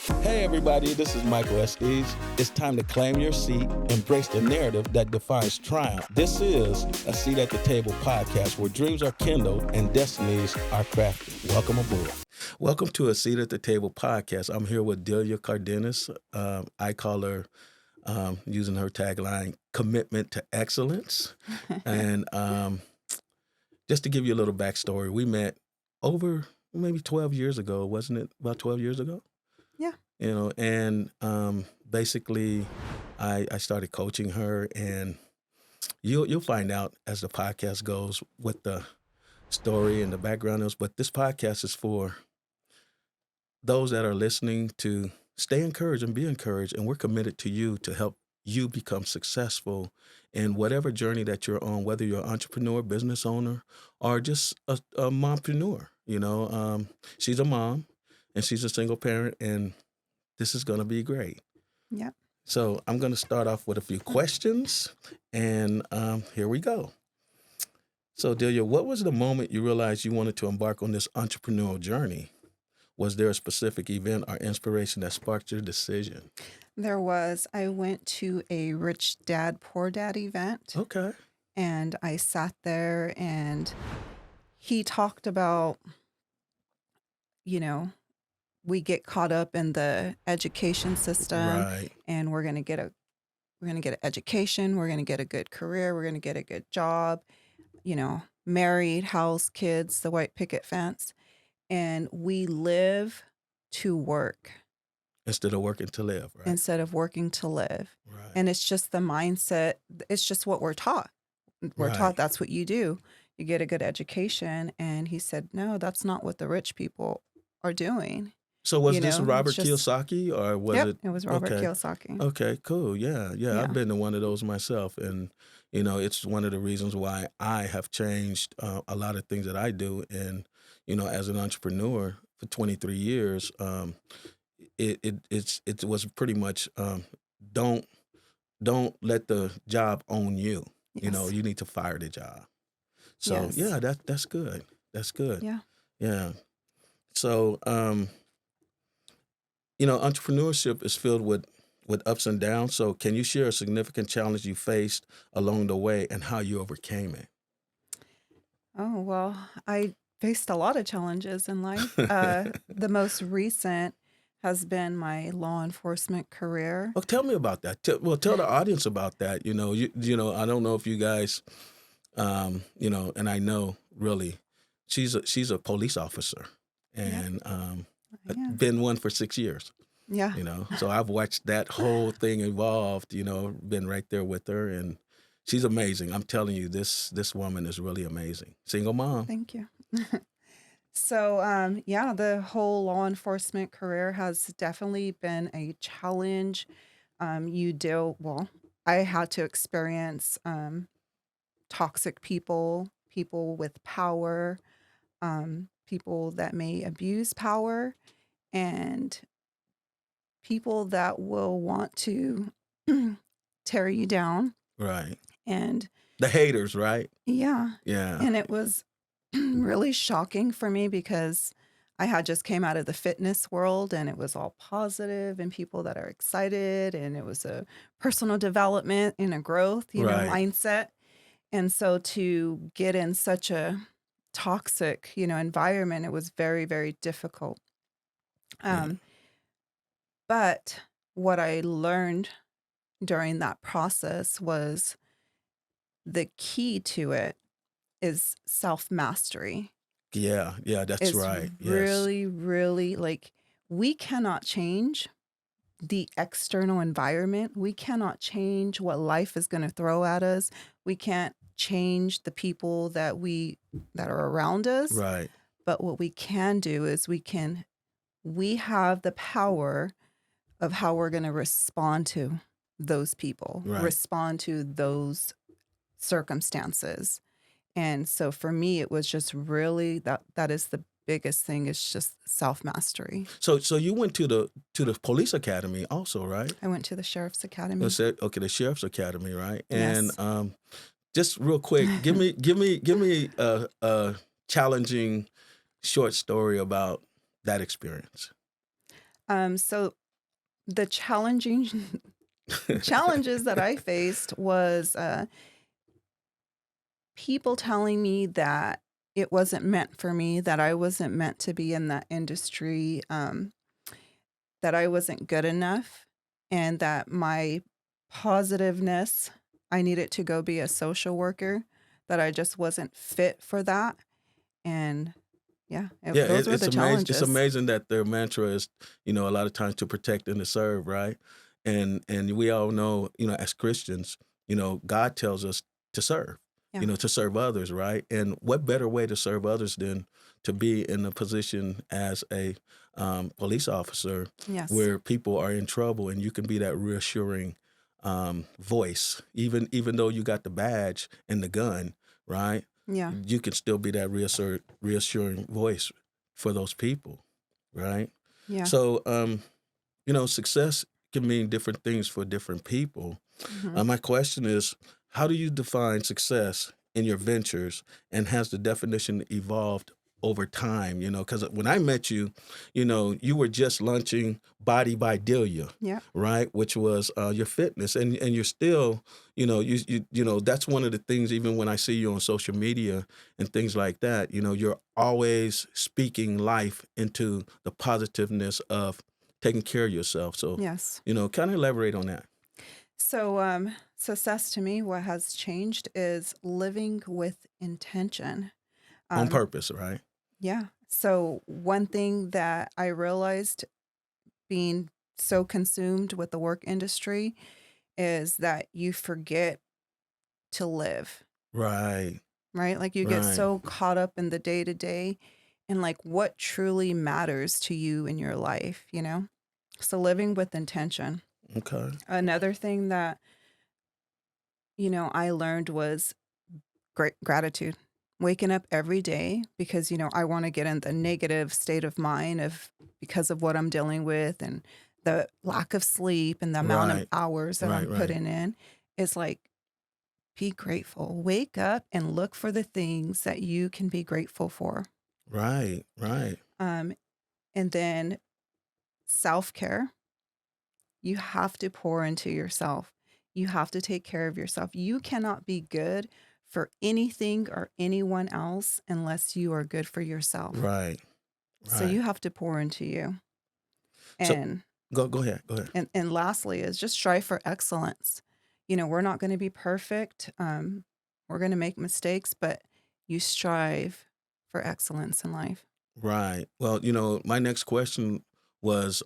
Hey everybody, this is Michael Estes. It's time to claim your seat, embrace the narrative that defines triumph. This is a Seat at the Table podcast where dreams are kindled and destinies are crafted. Welcome aboard. Welcome to a Seat at the Table podcast. I'm here with Delia Cardenas. I call her, using her tagline, commitment to excellence. And just to give you a little backstory, we met over maybe 12 years ago, wasn't it? About 12 years ago? Yeah. And basically I started coaching her, and you'll find out as the podcast goes what the story and the background is. But this podcast is for those that are listening to stay encouraged and be encouraged. And we're committed to you to help you become successful in whatever journey that you're on, whether you're an entrepreneur, business owner, or just a mompreneur. She's a mom and she's a single parent, and this is going to be great. Yeah. So I'm going to start off with a few questions, and here we go. So Delia, what was the moment you realized you wanted to embark on this entrepreneurial journey? Was there a specific event or inspiration that sparked your decision? There was. I went to a Rich Dad, Poor Dad event. Okay. And I sat there and he talked about, we get caught up in the education system, Right. and we're going to get an education, we're going to get a good career, we're going to get a good job, married, house, kids, the white picket fence, and we live to work Instead of working to live, right? instead of working to live. Right. And it's just the mindset, it's just what we're taught. We're Right. taught that's what you do. You get a good education. And he said, no, that's not what the rich people are doing. So was You this know, Robert it's just- Kiyosaki, or was Yep, it? it was Robert Okay. Kiyosaki. Okay, cool. Yeah. Yeah. I've been to one of those myself. And, it's one of the reasons why I have changed a lot of things that I do. And, as an entrepreneur for 23 years, it was pretty much don't let the job own you. Yes. You need to fire the job. So Yes. yeah, that's good. That's good. Yeah. Yeah. So entrepreneurship is filled with ups and downs. So can you share a significant challenge you faced along the way and how you overcame it? Oh, well, I faced a lot of challenges in life. The most recent has been my law enforcement career. Well, tell me about that. Tell the audience about that. I don't know if you guys, and I know really, she's a police officer, and Yeah. been one for 6 years. Yeah. So I've watched that whole thing evolve. Been right there with her, and she's amazing. I'm telling you, this woman is really amazing. Single mom. Thank you. So, the whole law enforcement career has definitely been a challenge. I had to experience toxic people with power, people that may abuse power, and people that will want to tear you down. Right. And The haters, right? yeah, Yeah. and it was really shocking for me because I had just came out of the fitness world and it was all positive and people that are excited, and it was a personal development and a growth, Right. mindset. And so to get in such a toxic, environment, it was very, very difficult. Yeah. Um, But what I learned during that process was the key to it is self-mastery. Yeah. That's It's right. Yes. really, really we cannot change the external environment. We cannot change what life is going to throw at us. We can't change the people that are around us. Right. But what we can do is we have the power of how we're going to respond to those people, Right. respond to those circumstances. And so for me, it was just really that is the biggest thing, is just self-mastery. So you went to the police academy also, right? I went to the Sheriff's Academy. The Sheriff's Academy, right? Yes. And just real quick, give me a challenging short story about that experience. So the challenging challenges that I faced was people telling me that it wasn't meant for me, that I wasn't meant to be in that industry, that I wasn't good enough, and that my positiveness, I needed to go be a social worker, that I just wasn't fit for that. And yeah, Yeah, those were it's the amazing. It's challenges. amazing that their mantra is, a lot of times to protect and to serve, right? And we all know, as Christians, God tells us to serve, Yeah. to serve others, right? And what better way to serve others than to be in a position as a police officer Yes. where people are in trouble and you can be that reassuring voice, even though you got the badge and the gun, right? Yeah. You can still be that reassuring voice for those people, right? Yeah. So, success can mean different things for different people. Hmm. My question is, how do you define success in your ventures, and has the definition evolved over time? Because when I met you, you were just launching Body by Delia, Yeah. right? Which was your fitness, and you're still, that's one of the things. Even when I see you on social media and things like that, you're always speaking life into the positiveness of taking care of yourself. So, Yes. kind of elaborate on that. So, success to me, what has changed is living with intention. On Um, purpose, right? yeah. So, one thing that I realized being so consumed with the work industry is that you forget to live, Right, right? Like you get right. so caught up in the day to day and like what truly matters to you in your life, you know? So, living with intention. Okay. Another thing that, I learned was great gratitude. Waking up every day because, I want to get in the negative state of mind of because of what I'm dealing with and the lack of sleep and the amount of Right, hours that I'm right, right, putting in. Is like, be grateful. Wake up and look for the things that you can be grateful for. right, right, Um, and then self care. You have to pour into yourself. You have to take care of yourself. You cannot be good for anything or anyone else unless you are good for yourself. right, So right. you have to pour into you. So And go ahead, go ahead. and lastly is just strive for excellence. We're not going to be perfect. We're going to make mistakes, but you strive for excellence in life. Right. Well, my next question was,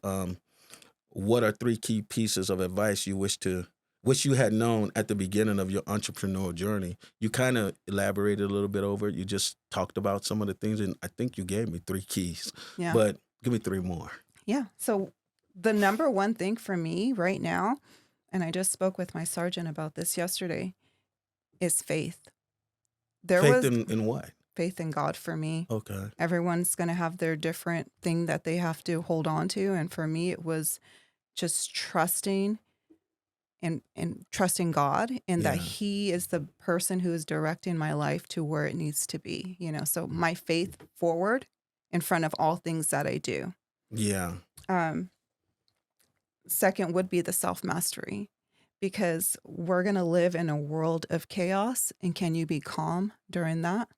what are three key pieces of advice you wish you had known at the beginning of your entrepreneurial journey? You kind of elaborated a little bit over it. You just talked about some of the things, and I think you gave me three keys, Yeah. but give me three more. Yeah. So the number one thing for me right now, and I just spoke with my sergeant about this yesterday, is faith. There Faith was in what? faith in God for me. Okay. Everyone's going to have their different thing that they have to hold on to. And for me, it was just trusting and trusting God and that Yeah. He is the person who is directing my life to where it needs to be, So my faith forward in front of all things that I do. Yeah. Um, Second would be the self mastery because we're going to live in a world of chaos. And can you be calm during that,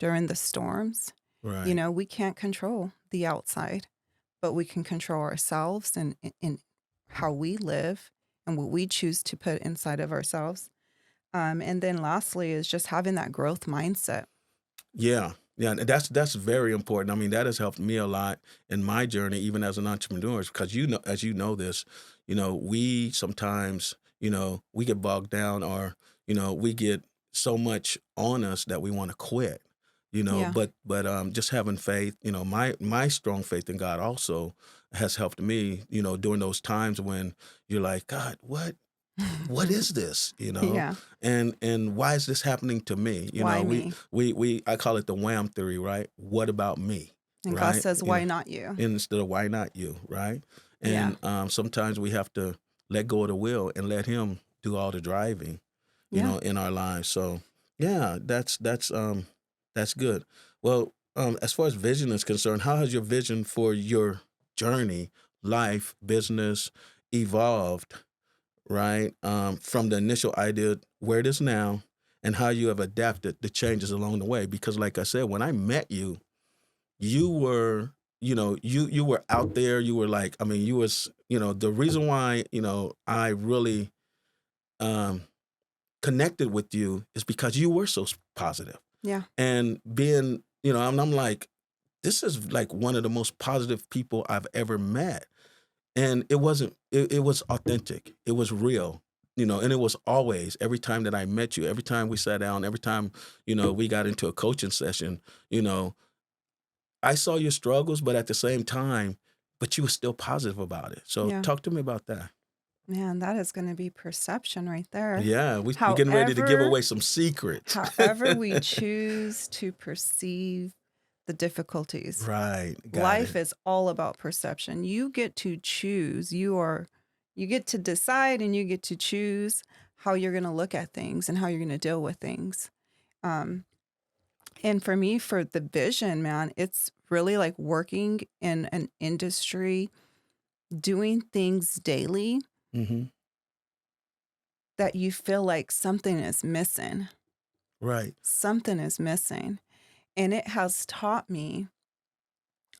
during the storms? Right. We can't control the outside, but we can control ourselves and how we live and what we choose to put inside of ourselves. And then lastly is just having that growth mindset. Yeah. Yeah, and that's very important. I mean, that has helped me a lot in my journey, even as an entrepreneur, because as you know this, we sometimes, we get bogged down, or we get so much on us that we want to quit. Yeah. But just having faith, my strong faith in God also has helped me, during those times when you're like, God, what is this, Yeah. and why is this happening to me? Why me? We I call it the wham theory, right? What about me, And God right? says, why not you? Instead of why not you, right? Yeah. And sometimes we have to let go of the wheel and let Him do all the driving, Yeah. in our lives. So yeah, that's good. Well, as far as vision is concerned, how has your vision for your journey, life, business evolved, right? From the initial idea where it is now and how you have adapted the changes along the way. Because like I said, when I met you, you were, you were out there. You were like, I mean, you was, the reason why, I really connected with you is because you were so positive. Yeah. And being, I'm like, this is like one of the most positive people I've ever met. And it wasn't, it was authentic. It was real, and it was always, every time that I met you, every time we sat down, every time, we got into a coaching session, I saw your struggles, but at the same time, but you were still positive about it. So Yeah. talk to me about that. Man, that is going to be perception right there. Yeah, we're getting ready to give away some secrets. However we choose to perceive the difficulties. Right. Life is all about perception. You get to choose. You get to decide, and you get to choose how you're going to look at things and how you're going to deal with things. And for me, for the vision, man, it's really like working in an industry, doing things daily Mm-hmm. that you feel like something is missing. Right. Something is missing. And it has taught me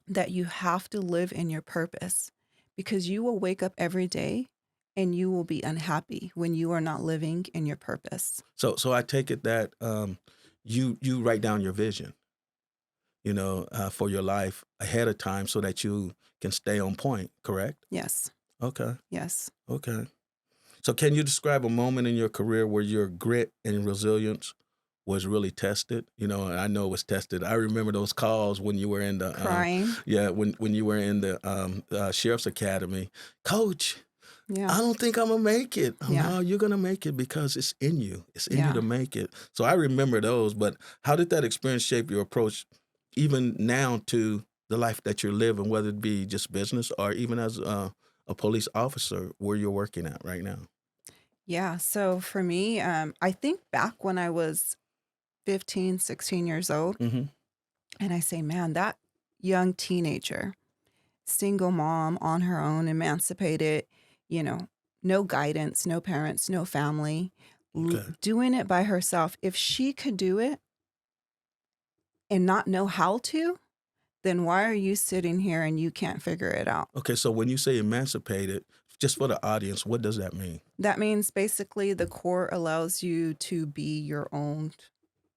that you have to live in your purpose, because you will wake up every day and you will be unhappy when you are not living in your purpose. So I take it that you write down your vision, for your life ahead of time so that you can stay on point, correct? Yes. Okay. Yes. Okay. So can you describe a moment in your career where your grit and resilience was really tested? And I know it was tested. I remember those calls when you were in the Crying. when you were in the Sheriff's Academy. Coach, Yeah. I don't think I'm gonna make it. Yeah. No, you're gonna make it because it's in you. It's in Yeah. you to make it. So I remember those. But how did that experience shape your approach, even now, to the life that you're living, whether it be just business or even as a police officer where you're working at right now? Yeah. So for me, I think back when I was 15, 16 years old, Mm-hmm. and I say, man, that young teenager, single mom on her own, emancipated, no guidance, no parents, no family, Okay. doing it by herself. If she could do it and not know how to, then why are you sitting here and you can't figure it out? Okay. So when you say emancipated, just for the audience, what does that mean? That means basically the court allows you to be your own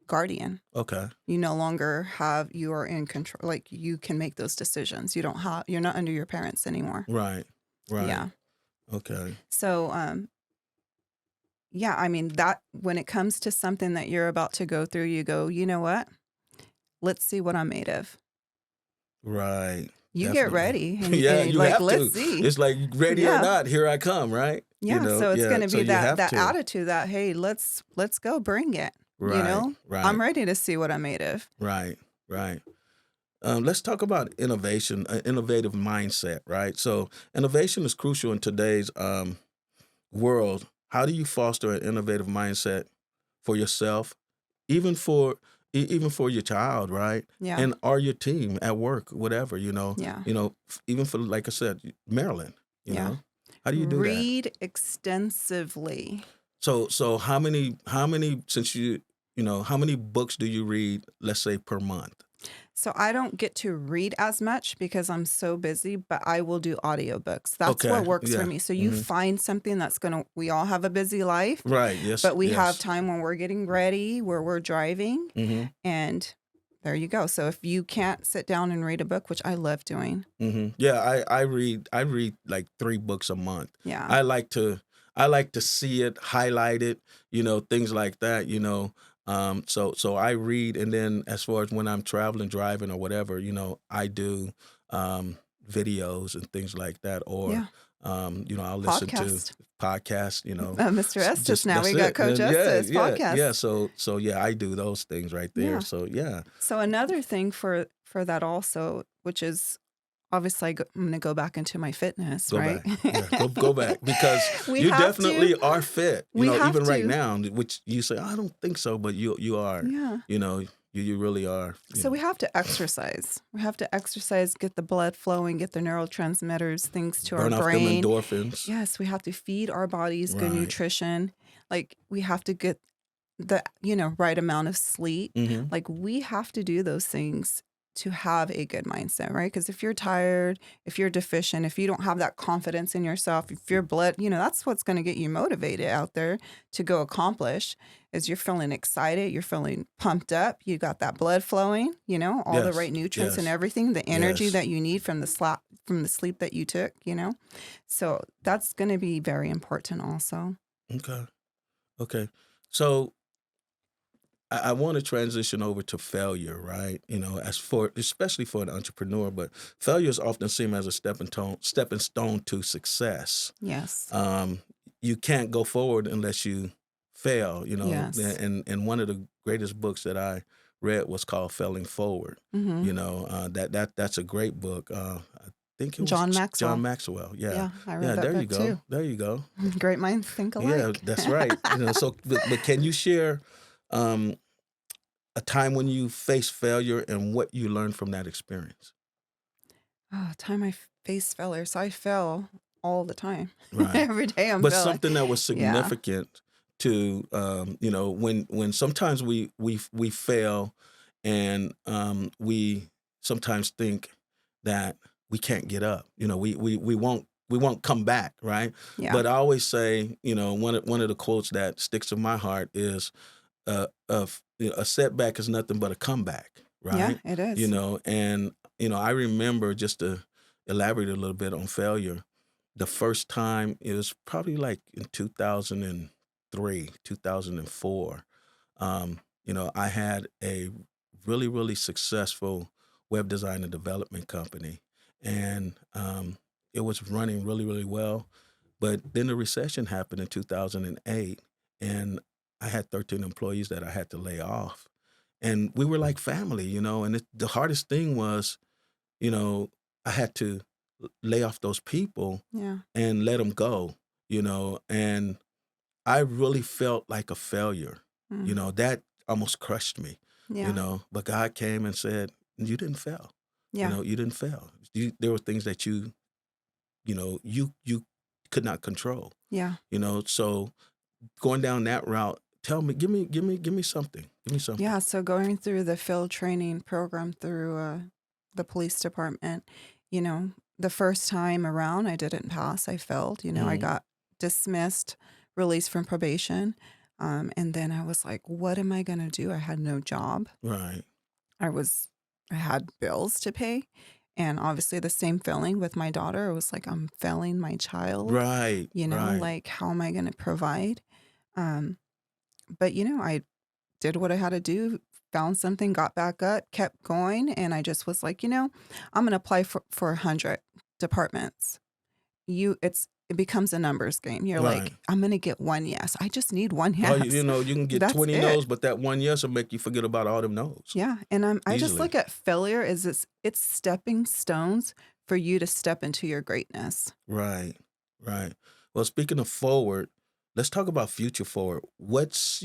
guardian. Okay. You no longer you are in control. Like, you can make those decisions. You're not under your parents anymore. Right. Right. Yeah. Okay. So, yeah, I mean, that when it comes to something that you're about to go through, you go, you know what? Let's see what I'm made of. Right. You Definitely. get ready. And, Yeah, and you like, have let's to. see. It's like ready Yeah. or not, here I come, right? Yeah. So it's going to so be you have that to. attitude that, hey, let's go, bring it. Right. Right. I'm ready to see what I'm made of. Right. Right. Let's talk about innovation, innovative mindset, right? So innovation is crucial in today's world. How do you foster an innovative mindset for yourself, even for your child, right? Yeah. And or your team at work, whatever, Yeah. even for, like I said, Maryland, Yeah. how do you do that? Read extensively. So how many since how many books do you read, let's say, per month? So I don't get to read as much because I'm so busy, but I will do audiobooks. That's Okay. what works Yeah. for me. So you Mhm. find something we all have a busy life, Right. Yes. but we have yes. time when we're getting ready, where we're driving, Mm-hmm. and there you go. So if you can't sit down and read a book, which I love doing. Mm-hmm. Yeah, I read like 3 books a month. Yeah. I like to see it, highlight it, things like that, so I read, and then as far as when I'm traveling, driving or whatever, I do videos and things like that, or Yeah. I'll listen Podcast. to podcasts, Mr. Estes, now that's we got it. Coach And Estes podcast. Yeah. So yeah, I do those things right there. Yeah. So yeah. So another thing for that also, which is obviously I'm going to go back into my fitness, Go right? back. Yeah, go back, because We you have definitely to. are fit. We have Even right to. now, which you say, I don't think so, but you are. Yeah. You really are. You So know, we have to exercise. We have to exercise, get the blood flowing, get the neurotransmitters, things to our burn off them brain. endorphins. Yes, we have to feed our bodies good Right. nutrition. Like we have to get the, right amount of sleep. Hmm. Like we have to do those things to have a good mindset, right? Because if you're tired, if you're deficient, if you don't have that confidence in yourself, if your blood, that's what's going to get you motivated out there to go accomplish is you're feeling excited, you're feeling pumped up, you got that blood flowing, all the Yes. right nutrients and Yes. everything, the energy Yes. that you need from the sleep that you took. So that's going to be very important also. Okay. Okay. So I want to transition over to failure, right? Especially for an entrepreneur, but failure is often seen as a stepping stone to success. Yes. Um, you can't go forward unless you fail, Yes. and one of the greatest books that I read was called Failing Forward. Hmm. That's a great book. I think it was John John Maxwell. Maxwell. Yeah. Yeah, I read Yeah, that there you book go. too. There you go. Great minds think Yeah, alike. that's right. So but can you share um a time when you faced failure and what you learned from that experience? Oh, time I face failure. So I fail all the time. Right. Every day I'm But failing. something that was Yeah. significant to when sometimes we fail and we sometimes think that we can't get up. We won't come back, right? Yeah. But I always say, one of the quotes that sticks to my heart is a setback is nothing but a comeback, Yeah, right? it is. And I remember, just to elaborate a little bit on failure, the first time it was probably like in 2003, 2004. I had a really, really successful web design and development company, and it was running really, really well. But then the recession happened in 2008, and I had 13 employees that I had to lay off. And we were like family, and the hardest thing was, you know, I had to lay off those people Yeah. and let them go, and I really felt like a failure. Mm. That almost crushed me, Yeah. but God came and said, you didn't fail. Yeah. You didn't fail. There were things that you could not control, Yeah. so going down that route, give me something. Give me something. Yeah. So going through the field training program through the police department, you know, the first time around I didn't pass. I failed. I Mhm. got dismissed, released from probation. And then I was like, what am I going to do? I had no job. Right. I had bills to pay. And obviously the same feeling with my daughter. It was like I'm failing my child, Right. Right. like how am I going to provide? Um, but I did what I had to do, found something, got back up, kept going, and I just was like, I'm going to apply for 100 departments. It becomes a numbers game. You're Right. like, I'm going to get one yes. I just need one Well, you yes. know, you can get That's 20 it. no's, but that one yes will make you forget about all them no's Yeah, and I just easily. look at failure as it's stepping stones for you to step into your greatness. Right. Right. Well, speaking of forward, let's talk about future forward. What's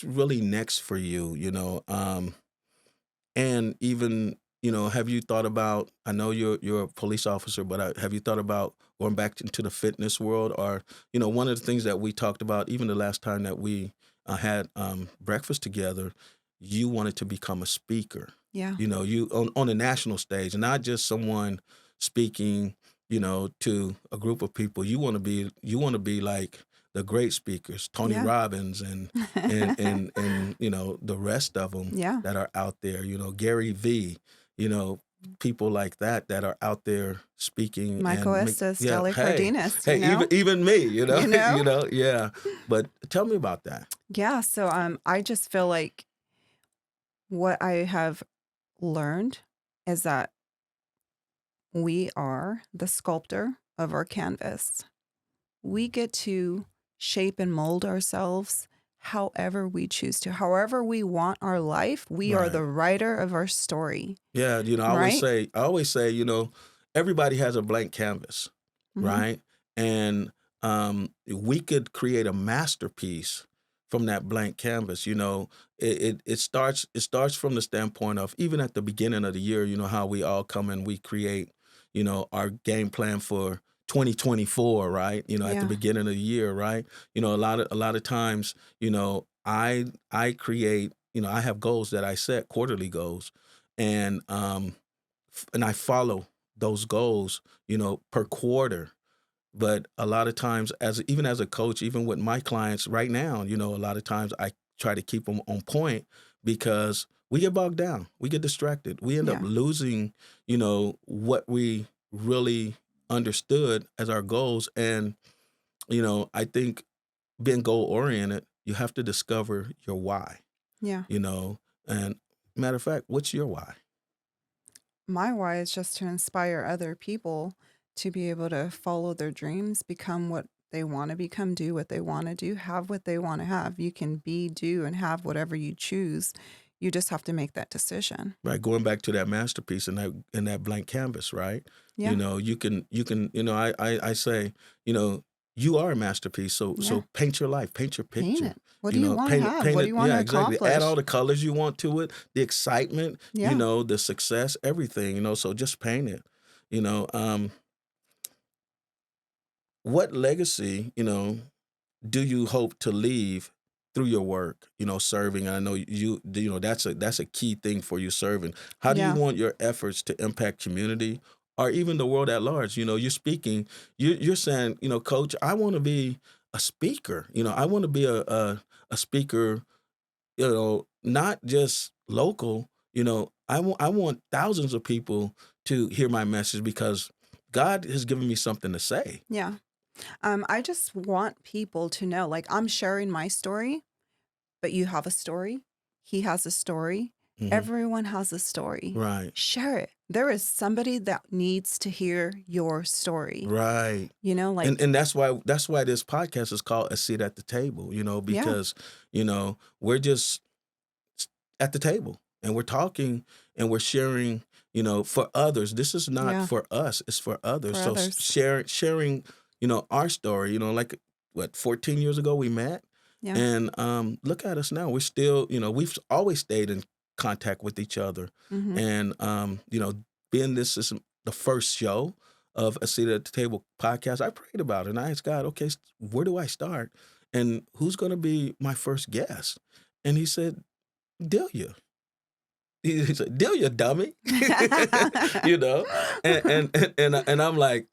really next for you, and even, have you thought about, I know you're a police officer, but have you thought about going back into the fitness world? Or, one of the things that we talked about, even the last time that we had breakfast together, you wanted to become a speaker. Yeah. You on a national stage, not just someone speaking, to a group of people. You want to be like the great speakers, Tony Yeah. Robbins and the rest of them Yeah. that are out there, Gary V, you know, people like that are out there speaking Michael and Estes, yeah, Dele hey, Cardenas, hey, even me, You know? yeah. But tell me about that. Yeah, so I just feel like what I have learned is that we are the sculptor of our canvas. We get to shape and mold ourselves however we choose to. However we want our life, we are the Right. writer of our story, Yeah, right? I always say, everybody has a blank canvas, Mhm. right? And we could create a masterpiece from that blank canvas. It starts from the standpoint of, even at the beginning of the year, how we all come and we create, our game plan for 2024, right? At the Yeah. beginning of the year, right? A lot of times, I create, I have goals that I set, quarterly goals, and and I follow those goals, per quarter. But a lot of times, even as a coach, even with my clients right now, a lot of times I try to keep them on point, because we get bogged down, we get distracted, we end up Yeah. losing, what we really understood as our goals. And I think, being goal oriented, you have to discover your why. Yeah. And matter of fact, what's your why? My why is just to inspire other people to be able to follow their dreams, become what they want to become, do what they want to do, have what they want to have. You can be, do, and have whatever you choose. You just have to make that decision. Right, going back to that masterpiece and that blank canvas, right? Yeah. You can, I say, you are a masterpiece. So Yeah. paint your life, paint your Paint picture. it. What do you want to have? Paint What do it. you want Yeah, to exactly. Add accomplish? all the colors you want to it, the excitement, Yeah. the success, everything. So just paint it. You know, um, what legacy, do you hope to leave through your work, serving? I know that's a key thing for you, serving. How do you Yeah. want your efforts to impact community, or even the world at large? You're speaking, you're saying, coach, I want to be a speaker. I want to be a speaker, not just local. I want thousands of people to hear my message, because God has given me something to say. Yeah. I just want people to know, like, I'm sharing my story, but you have a story. He has a story. Hmm. Everyone has a story. Right. Share it. There is somebody that needs to hear your story. Right. And Like, and that's why this podcast is called A Seat at the Table, yeah. because we're just at the table, and we're talking, and we're sharing, for others. This is not Yeah. for us, it's for others. For So others. sharing, our story, like, what, 14 years ago we met, Yeah. and look at us now. We're still, we've always stayed in contact with each other. Hmm. And being this is the first show of A Seat at the Table podcast, I prayed about it, and I asked God, okay, where do I start, and who's going to be my first guest? And He said, Delia. He said, Delia, dummy. you know, and I'm like,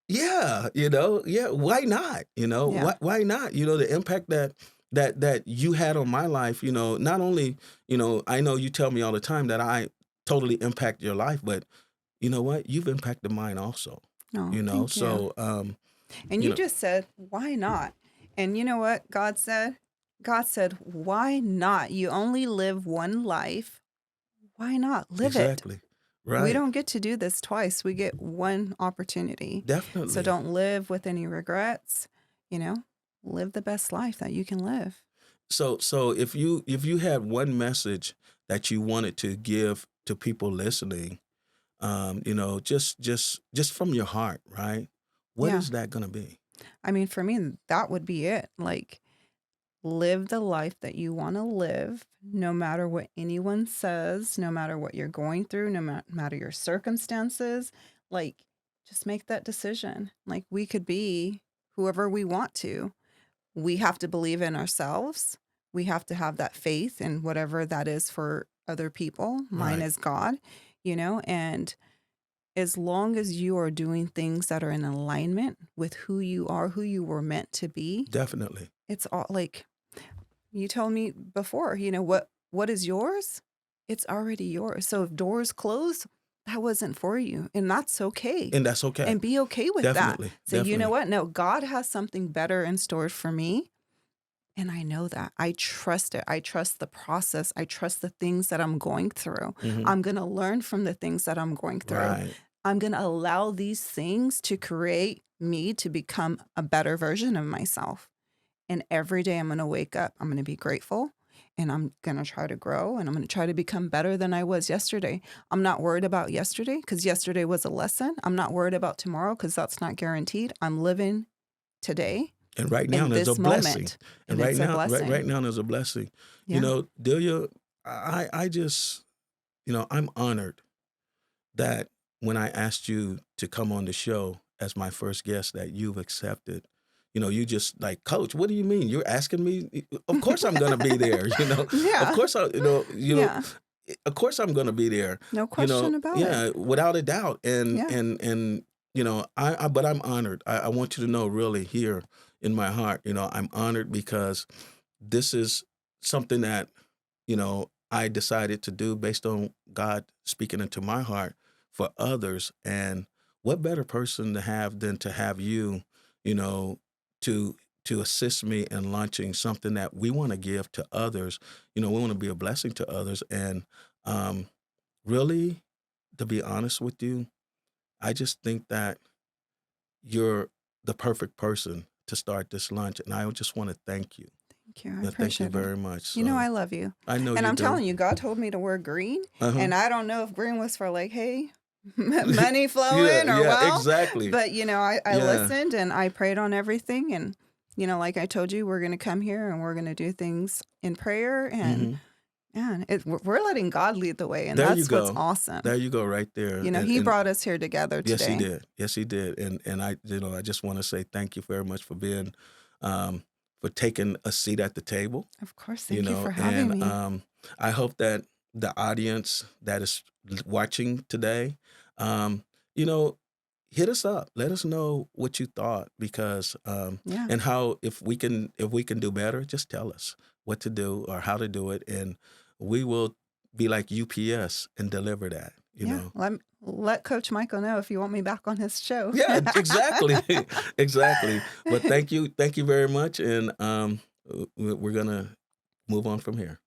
yeah, yeah, why not? Yeah. Why not? The impact that you had on my life, not only, I know you tell me all the time that I totally impact your life, but you know what? You've impacted mine also. Oh, thank you. So And you you know, just said, why not? And you know what God said? God said, why not? You only live one life. Why not? Live it. exactly. We Right. don't get to do this twice. We get one opportunity. So Definitely. don't live with any regrets. You know, live the best life that you can live. So if you had one message that you wanted to give to people listening, just from your heart, right? What Yeah. is that going to be? I mean, for me, that would be it. Like, live the life that you want to live, no matter what anyone says, no matter what you're going through, no matter your circumstances. Like, just make that decision. Like, we could be whoever we want to. We have to believe in ourselves. We have to have that faith in whatever that is for other people. Mine Right. is God, and as long as you are doing things that are in alignment with who you are, who you were meant to be, Definitely. it's all like you told me before, what is yours? It's already yours. So if doors close, that wasn't for you, and that's okay. And that's okay. And be okay with that. Definitely. Say, you know Definitely. what? No, God has something better in store for me. And I know that. I trust it. I trust the process. I trust the things that I'm going through. Hmm. I'm going to learn from the things that I'm going through. Right. I'm going to allow these things to create me to become a better version of myself. And every day I'm going to wake up, I'm going to be grateful, and I'm going to try to grow, and I'm going to try to become better than I was yesterday. I'm not worried about yesterday because yesterday was a lesson. I'm not worried about tomorrow because that's not guaranteed. I'm living today. And right now in there's a this blessing. moment. And And right it's a now, blessing. right now there's a blessing. You Yeah. know, Delia, I just, I'm honored that when I asked you to come on the show as my first guest, that you've accepted. You just like, Coach, what do you mean? You're asking me? Of course I'm gonna be there. Of Yeah. course Yeah. of course I'm gonna be there. No question about it. Yeah, without a doubt. And Yeah. and but I'm honored. I want you to know, really, here in my heart, I'm honored because this is something that I decided to do based on God speaking into my heart for others. And what better person to have than to have you, you know, to assist me in launching something that we want to give to others. We want to be a blessing to others. And um, really, to be honest with you, I just think that you're the perfect person to start this lunch. And I just want to thank you. Thank you. I Thank you appreciate it. very much. I So love you. I know And you I'm do. telling you, God told me to wear green. Uh-huh. And I don't know if green was for like, hey, money Yeah, flowing or exactly. but I Yeah. listened and I prayed on everything. And, like I told you, we're going to come here and we're going to do things in prayer. And Mhm. man, we're letting God lead the way. And There you that's what's go. awesome. There you go, right there. He brought us here together yes, he today. did. Yes, he did. And I just want to say thank you very much for being, for taking a seat at the table. Of course. Thank you for having And me. I hope that the audience that is watching today, you know, hit us up. Let us know what you thought, because Yeah. and how, if we can do better, just tell us what to do or how to do it, and we will be like UPS and deliver that. Yeah. Let Coach Michael know if you want me back on his show. Yeah, exactly, exactly. But thank you very much, and we're gonna move on from here.